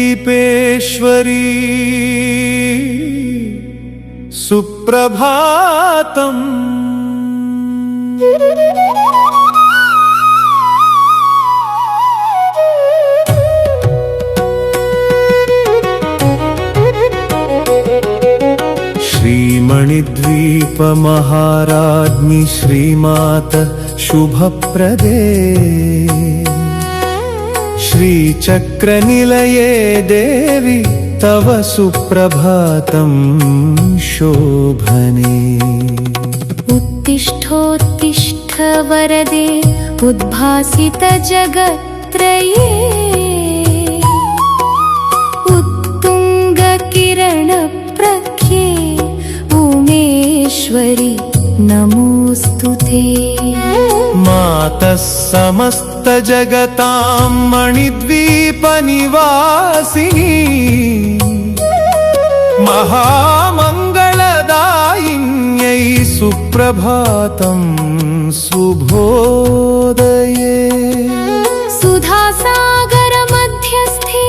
श्रीमणिद्वीपेश्वरी सुप्रभातम्। श्रीमणिद्वीप महाराज्ञि श्रीमात शुभप्रदे श्रीचक्रनिलये देवी तव सुप्रभातं शोभने। उत्तिष्ठोत्तिष्ठ वरदे उद्भासित जगत्त्रये उत्तुङ्गकिरणप्रख्ये उमेश्वरि नमोऽस्तुते। मातः समस्त जगतां मणिद्वीप निवासिनी महामङ्गलदायिन्यै सुप्रभातं शुभोदये। सुधासागर मध्यस्थे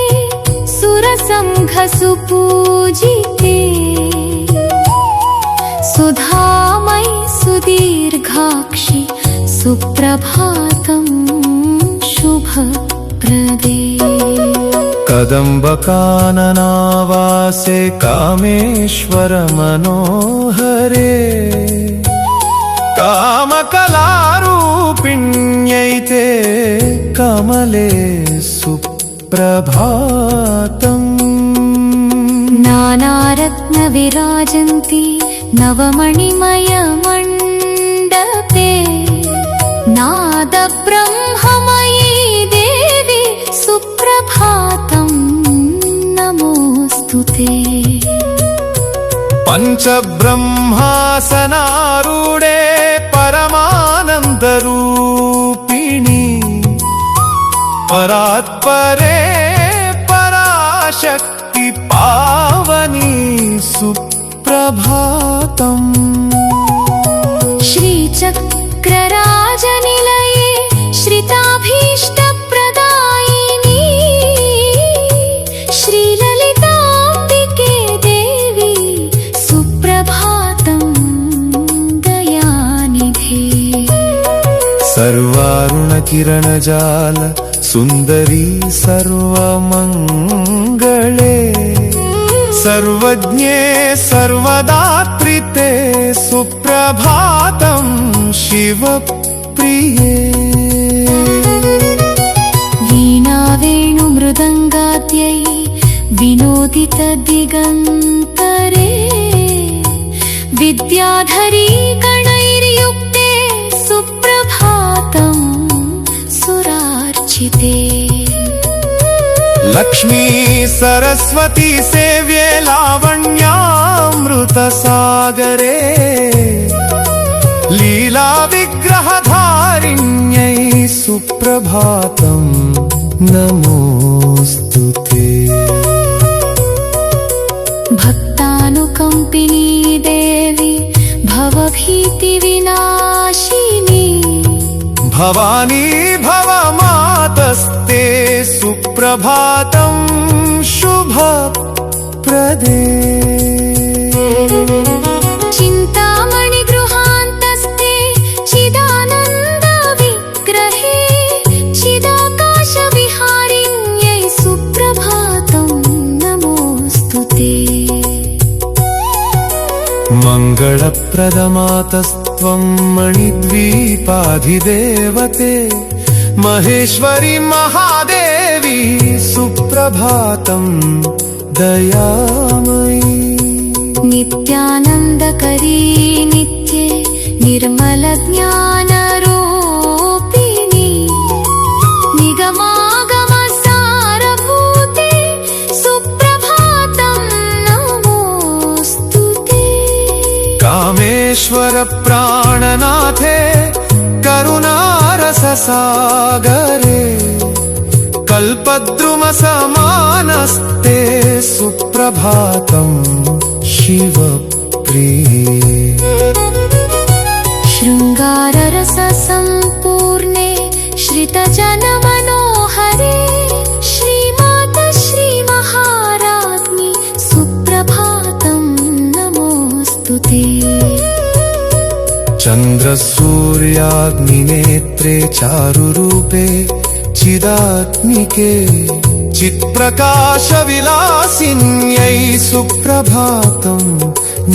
सुरसङ्घ सुपूजिते सुधामयि सुदीर्घाक्षि सुप्रभातं शुभप्रदे। कदम्बकाननावासे कामेश्वर मनोहरे कामकलारूपिण्यै ते कमले सुप्रभातम्। नानारत्नविराजन्ति नवमणिमयमण्डपे नादब्रह्ममयी देवी सुप्रभातं नमोऽस्तुते। पञ्चब्रह्मासनारूढे परमानन्दरूपिणी परात्परे पराशक्ति पावनी सुप्रभातम्। श्रीचक्रराजनिलये श्रिताभीष्टप्रदायिनी श्रीललिताम्बिके देवी सुप्रभातं दयानिधे। सर्वारुणकिरणजाल सुन्दरी सर्वमङ्गले सर्वज्ञे सर्वदात्रिते सुप्रभातं शिवप्रिये। वीणावेणुमृदङ्गाद्यै विनोदितदिगन्तरे विद्याधरी गणैर्युक्ते सुप्रभातं सुरार्चिते। लक्ष्मी सरस्वती सेव्ये लावण्यामृतसागरे लीला विग्रहधारिण्यै सुप्रभातं नमोऽस्तुते। भक्तानुकम्पिनी देवी भवभीतिविनाशिनी भवानी भवमातस्ते सुप्रभातं शुभप्रदे। चिन्तामणि गृहान्तस्थे चिदानन्दविग्रहे चिदाकाशविहारिण्यै सुप्रभातं नमोऽस्तुते। मङ्गलप्रदमातस्त्वं मणिद्वीपाधिदेवते महेश्वरी महादेवी सुप्रभातं दयामयी। नित्यानन्दकरी नित्ये निर्मलज्ञानरूपिणी निगमागमसारभूते सुप्रभातं नमोऽस्तुते। कामेश्वर प्राणनाथे करुणारससागरे कल्पद्रुमसमानस्ते सुप्रभातं शिवप्रिये। शृङ्गाररससम्पूर्णे चन्द्रसूर्याग्निनेत्रे चारुरूपे चिदात्मिके चित्प्रकाशविलासिन्यै सुप्रभातं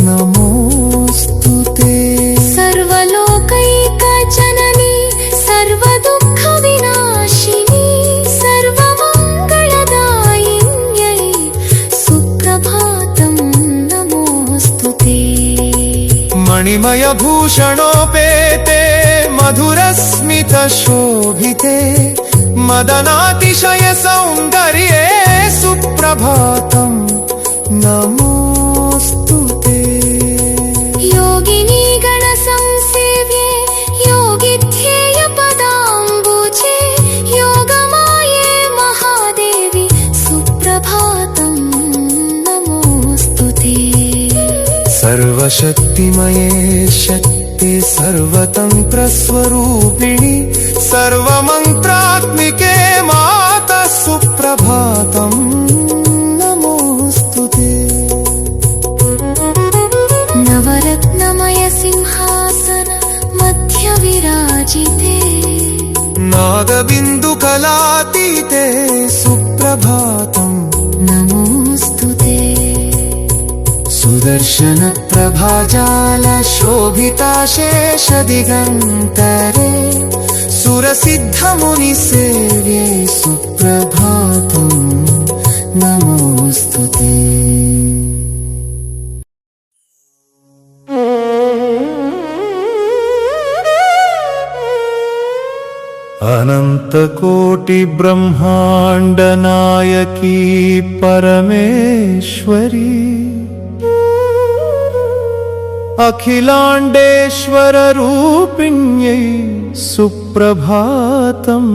नमोऽस्तु ते। सर्वलोकैकजननी सर्वदुःखविनाशिनी सर्वमङ्गलदायिन्यै सुप्रभातं नमोऽस्तु ते। मणिमयभूषणोपेते मधुरस्मितशोभिते मदनातिशयसौन्दर्ये सुप्रभातं नमोऽस्तु ते। योगिनी गणसंसेव्ये योगिध्येयपदाम्बुजे योगमाये महादेवी सुप्रभातं नमोऽस्तु ते। सर्वशक्तिमये शक्ते सर्वतन्त्रस्वरूपिणि सर्वमन्त्रात्मिके माता सुप्रभातं नमोऽस्तु ते। नवरत्नमय सिंहासन मध्यविराजिते नादबिन्दुकलातीते सुप्रभातं नमोऽस्तु ते। सुदर्शन प्रभाजालशोभिताशेषदिगन्तरे सुरसिद्धमुनिसेव्ये सुप्रभातं नमोऽस्तु ते। अनन्तकोटिब्रह्माण्डनायकी परमेश्वरी अखिलाण्डेश्वररूपिण्यै सुप्रभातं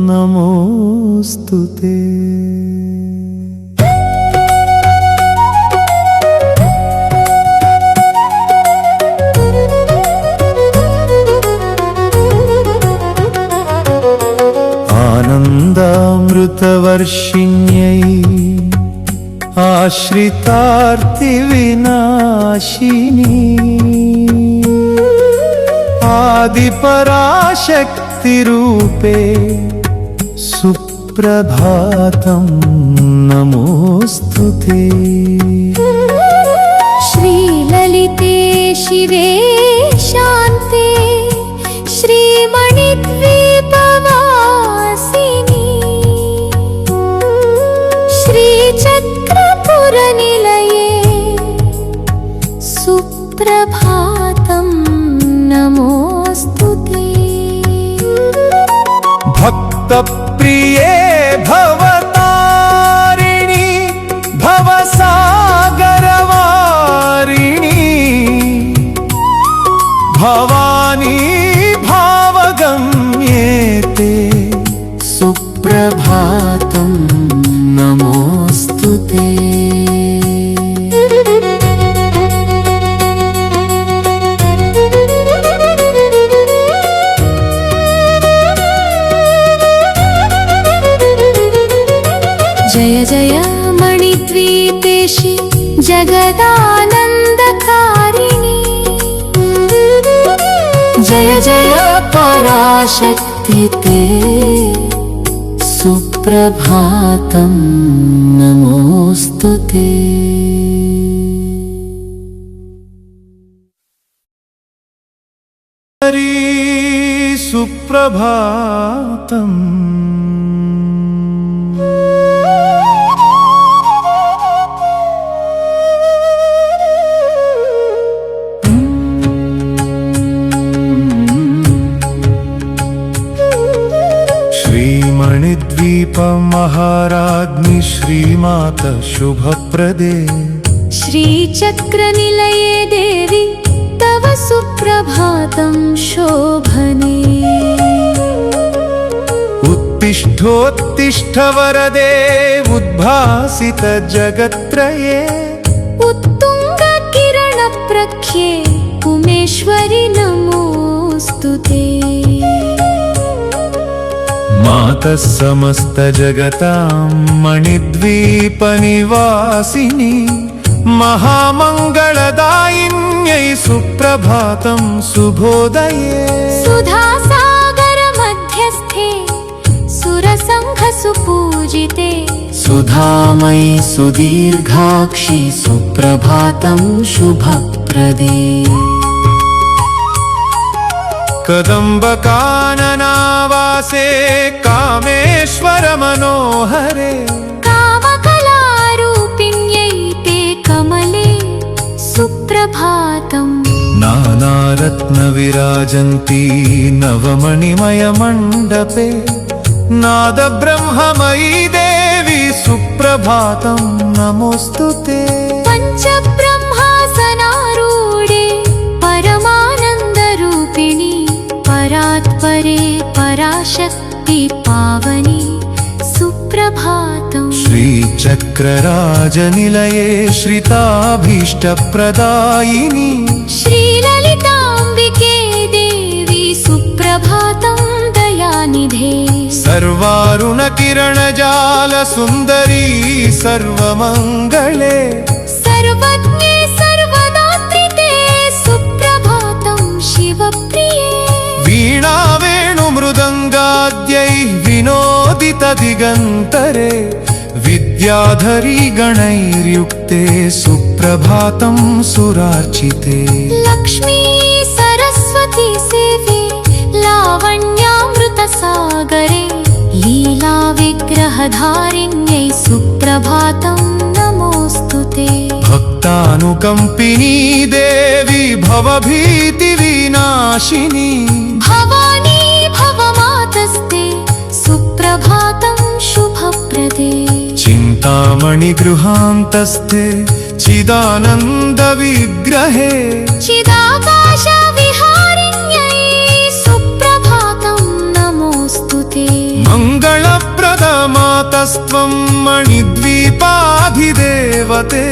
नमोऽस्तु ते। आनन्दामृतवर्षिण्यै आश्रितार्तिविनाशिनी आदिपराशक्तिरूपे सुप्रभातं नमोऽस्तु ते। श्रीललिते शिवे शान्ते श्रीमणिद्वीपवासिनी श्रीचक्रपुरनिलये सुप्रभातं नमोऽस्तु ते। भक्तप्रिये भवतारिणि भवसागरवारिणि भवानी भावगम्येते सुप्रभातं नमोऽस्तु ते। जय जय मणिद्वीपेशि जगदानन्दकारिणि जय जय पराशक्ति ते सुप्रभातं नमोऽस्तु ते। सुप्रभातम् श्रीमणिद्वीपमहाराज्ञि श्रीमाता शुभप्रदे श्रीचक्रनिलये देवी तव सुप्रभातं शोभने। उत्तिष्ठोत्तिष्ठ वरदे उद्भासित जगत्त्रये उत्तुङ्गकिरणप्रख्ये उमेश्वरि नमोऽस्तु ते। मातः समस्तजगतां मणिद्वीपनिवासिनी महामङ्गलदायिन्यै सुप्रभातं शुभोदये सुधासागर मध्यस्थे सुरसङ्घसुपूजिते सुधामयि सुदीर्घाक्षि सुप्रभातं शुभप्रदे कदम्बकाननावासे कामेश्वर मनोहरे कामकलारूपिण्यै ते कमले सुप्रभातम् नानारत्नविराजन्ती नवमणिमयमण्डपे नादब्रह्ममयी देवी सुप्रभातं नमोऽस्तु ते पञ्चब्रह्मासनारूढे परमानन्दरूपिणि परात्परे पराशक्ति पावनि सुप्रभातम् श्रीचक्रराजनिलये श्रिताभीष्टप्रदायिनि श्रीललिताम्बिके देवी सुप्रभातं दयानिधे सर्वारुणकिरणजालसुन्दरी सर्वमङ्गले सर्वज्ञे सर्वदात्रि ते सुप्रभातं शिवप्रिये वीणावेणुमृदङ्गाद्यैः विनोदितदिगन्तरे विद्याधरी गणैर्युक्ते सुप्रभातं सुरार्चिते लक्ष्मी सरस्वती सेवे लावण्यामृतसागरे लीलाविग्रहधारिण्यै सुप्रभातं नमोऽस्तु ते भक्तानुकम्पिनी देवी भवभीतिविनाशिनी भवानी भवमातस्ते सुप्रभातं शुभप्रदे चिन्तामणिगृहान्तस्थे चिदानन्दविग्रहे चिदाकाशविहारिण्यै सुप्रभातं नमोऽस्तु ते मङ्गलप्रदमातस्त्वं मणिद्वीपाधिदेवते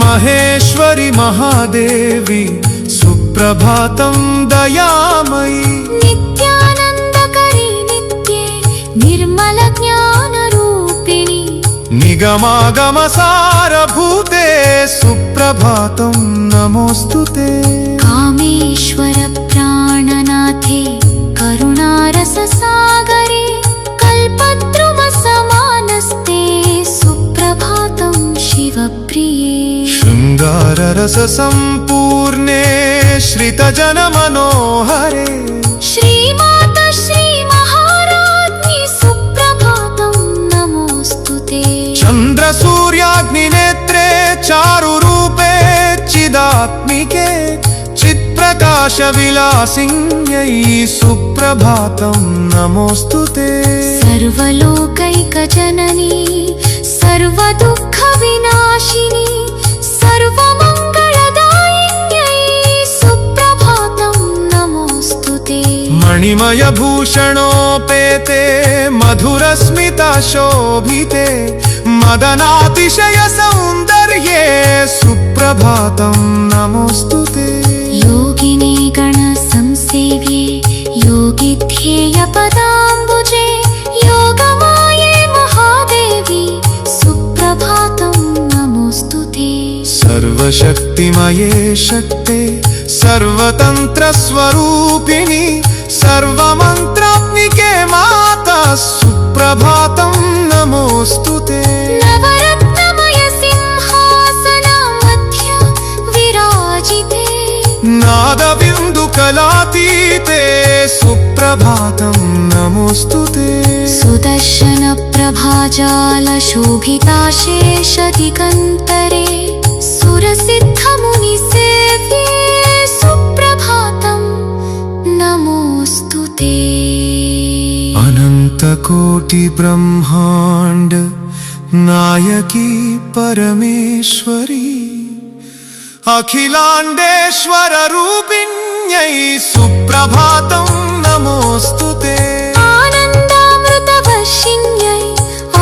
महेश्वरि महादेवी सुप्रभातं दयामयी नित्यानन्दकरी नित्ये निर्मलज्ञानरूपिणि निगमागमसारभूते सुप्रभातं नमोऽस्तु ते कामेश्वर प्राणनाथे करुणारससागरे कल्पद्रुमसमानस्ते सुप्रभातं शिवप्रिये शृङ्गाररससम्पूर्णे श्रितजनमनोहरे श्रीमाता श्रीमहाराज्ञि सुप्रभातं नमोऽस्तु ते चन्द्रसूर्याग्निनेत्रे चारुरूपे चिदात्मिके चित्प्रकाशविलासिन्यै सुप्रभातं नमोऽस्तु ते सर्वलोकैकजननी सर्वदुःखविनाशिनी सर्वमङ्गलदायिन्यै सुप्रभातं नमोऽस्तु ते मणिमयभूषणोपेते मधुरस्मितशोभिते मदनातिशयसौन्दर्ये सुप्रभातं नमोऽस्तु ते योगिनी गणसंसेव्ये योगिध्येयपदाम्बुजे योगमाये महादेवी सुप्रभातं नमोऽस्तु ते सर्वशक्तिमये शक्ते सर्वतन्त्रस्वरूपिणि सर्वमन्त्रात्मिके माता सुप्रभातं नमोऽस्तु ते नवरत्नमय सिंहासनमध्ये विराजिते नादबिन्दुकलातीते सुप्रभातं नमोऽस्तु ते सुदर्शन प्रभाजालशोभिता शेषदिगन्तरे सुरसिद्धमुनिसेव्ये सुप्रभातं नमोऽस्तु ते अनन्तकोटिब्रह्माण्ड नायकी परमेश्वरी अखिलाण्डेश्वररूपिण्यै सुप्रभातं नमोऽस्तु ते आनन्दामृतवर्षिण्यै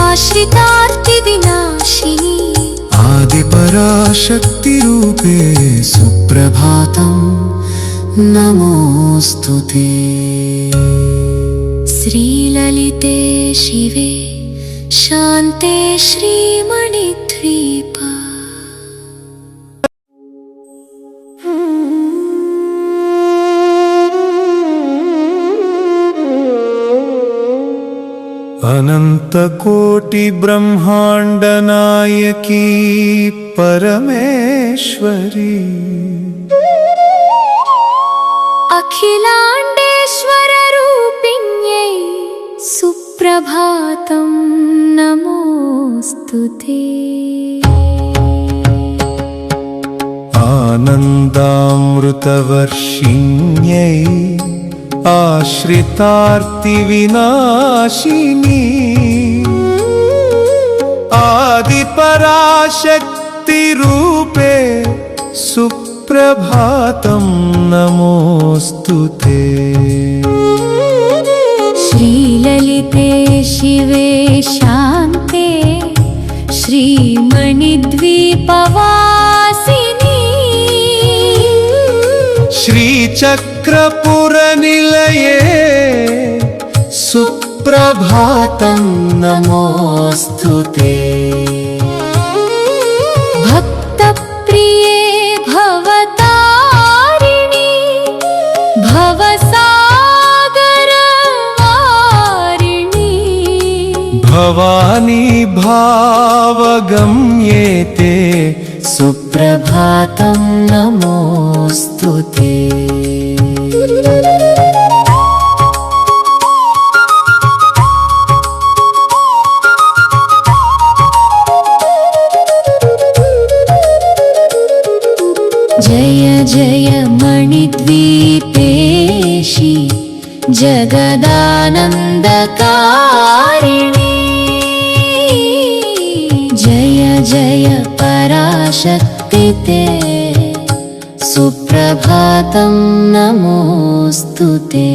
आश्रितार्तिविनाशिनी आदिपराशक्तिरूपे सुप्रभातं नमोऽस्तु ते श्रीललिते शिवे शान्ते श्रीमणिद्वीपा अनन्तकोटि ब्रह्माण्ड नायकी परमेश्वरी अखिलाण्डेश्वर रूपिण्यै सुप्रभातं नमोऽस्तु ते आनन्दामृतवर्षिण्यै आश्रितार्तिविनाशिनी आदिपराशक्तिरूपे सुप्रभातं नमोऽस्तु ते श्रीललिते शिवे शान्ते श्रीमणिद्वीपवासिनी श्रीचक्रपुरनिलये सुप्रभातं नमोऽस्तु ते भक्तप्रिये भवतारिणि भवसागरवारिणि भवानी भावगम्ये ते सुप्रभातं नमोऽस्तु ते जय जय मणिद्वीपेशी जगदानन्दकारिणी जय जय पराशक्ति ते सुप्रभातं नमोऽस्तु ते।